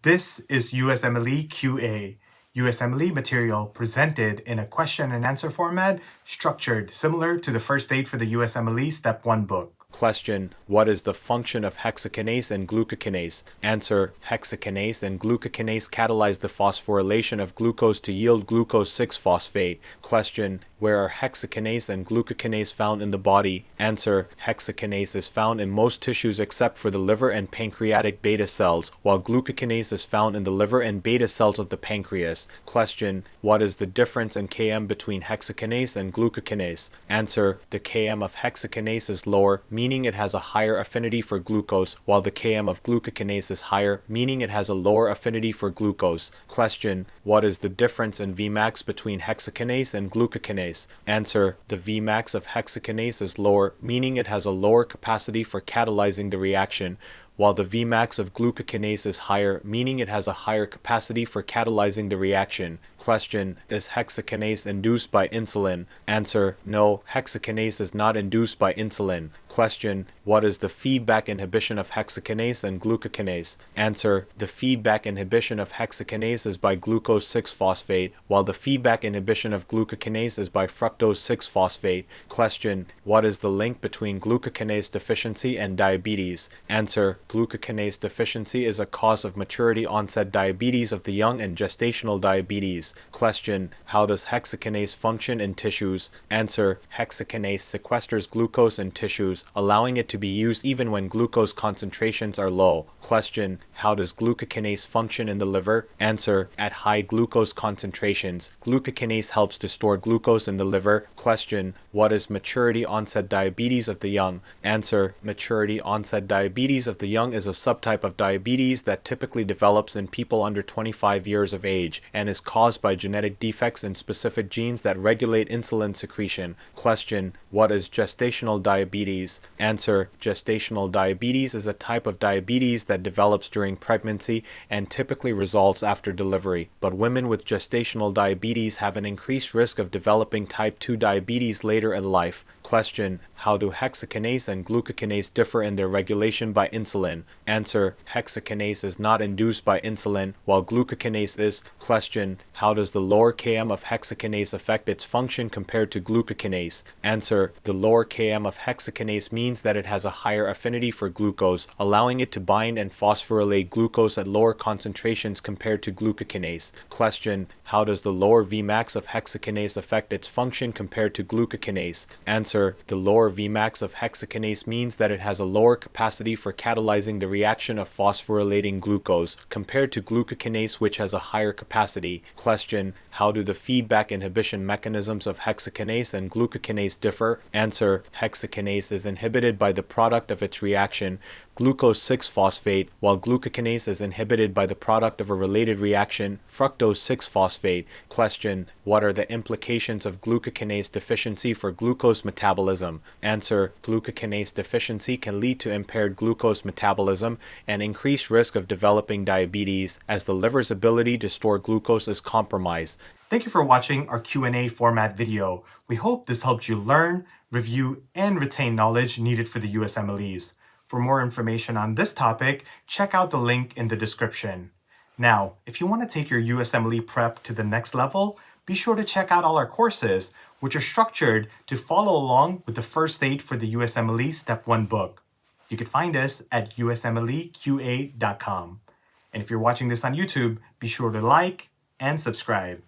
This is USMLE QA, USMLE material presented in a question and answer format structured similar to the first aid for the USMLE Step 1 book. Question: what is the function of hexokinase and glucokinase? Answer: hexokinase and glucokinase catalyze the phosphorylation of glucose to yield glucose-6-phosphate. Question: where are hexokinase and glucokinase found in the body? Answer: hexokinase is found in most tissues except for the liver and pancreatic beta cells, while glucokinase is found in the liver and beta cells of the pancreas. Question: what is the difference in Km between hexokinase and glucokinase? Answer: the Km of hexokinase is lower, meaning it has a higher affinity for glucose, while the Km of glucokinase is higher, meaning it has a lower affinity for glucose. Question: what is the difference in Vmax between hexokinase and glucokinase? Answer: the Vmax of hexokinase is lower, meaning it has a lower capacity for catalyzing the reaction, while the Vmax of glucokinase is higher, meaning it has a higher capacity for catalyzing the reaction. Question: is hexokinase induced by insulin? Answer: no, hexokinase is not induced by insulin. Question: what is the feedback inhibition of hexokinase and glucokinase? Answer: the feedback inhibition of hexokinase is by glucose-6-phosphate, while the feedback inhibition of glucokinase is by fructose-6-phosphate. Question: what is the link between glucokinase deficiency and diabetes? Answer: glucokinase deficiency is a cause of maturity onset diabetes of the young and gestational diabetes. Question: how does hexokinase function in tissues? Answer: hexokinase sequesters glucose in tissues, allowing it to be used even when glucose concentrations are low. Question: how does glucokinase function in the liver? Answer: at high glucose concentrations, glucokinase helps to store glucose in the liver. Question: what is maturity onset diabetes of the young? Answer: maturity onset diabetes of the young is a subtype of diabetes that typically develops in people under 25 years of age and is caused by genetic defects in specific genes that regulate insulin secretion. Question: what is gestational diabetes? Answer: gestational diabetes is a type of diabetes that develops during pregnancy and typically resolves after delivery, but women with gestational diabetes have an increased risk of developing type 2 diabetes later in life. Question: how do hexokinase and glucokinase differ in their regulation by insulin? Answer: hexokinase is not induced by insulin, while glucokinase is. Question: how does the lower Km of hexokinase affect its function compared to glucokinase? Answer: the lower Km of hexokinase means that it has a higher affinity for glucose, allowing it to bind and phosphorylate glucose at lower concentrations compared to glucokinase. Question: how does the lower Vmax of hexokinase affect its function compared to glucokinase? Answer: the lower Vmax of hexokinase means that it has a lower capacity for catalyzing the reaction of phosphorylating glucose compared to glucokinase, which has a higher capacity. Question: how do the feedback inhibition mechanisms of hexokinase and glucokinase differ? Answer: hexokinase is inhibited by the product of its reaction, glucose-6-phosphate, while glucokinase is inhibited by the product of a related reaction, fructose-6-phosphate. Question: what are the implications of glucokinase deficiency for glucose metabolism? Answer: glucokinase deficiency can lead to impaired glucose metabolism and increased risk of developing diabetes, as the liver's ability to store glucose is compromised. Thank you for watching our Q&A format video. We hope this helped you learn, review, and retain knowledge needed for the USMLEs. For more information on this topic, check out the link in the description. Now, if you want to take your USMLE prep to the next level, be sure to check out all our courses, which are structured to follow along with the first aid for the USMLE Step 1 book. You can find us at usmleqa.com. And if you're watching this on YouTube, be sure to like and subscribe.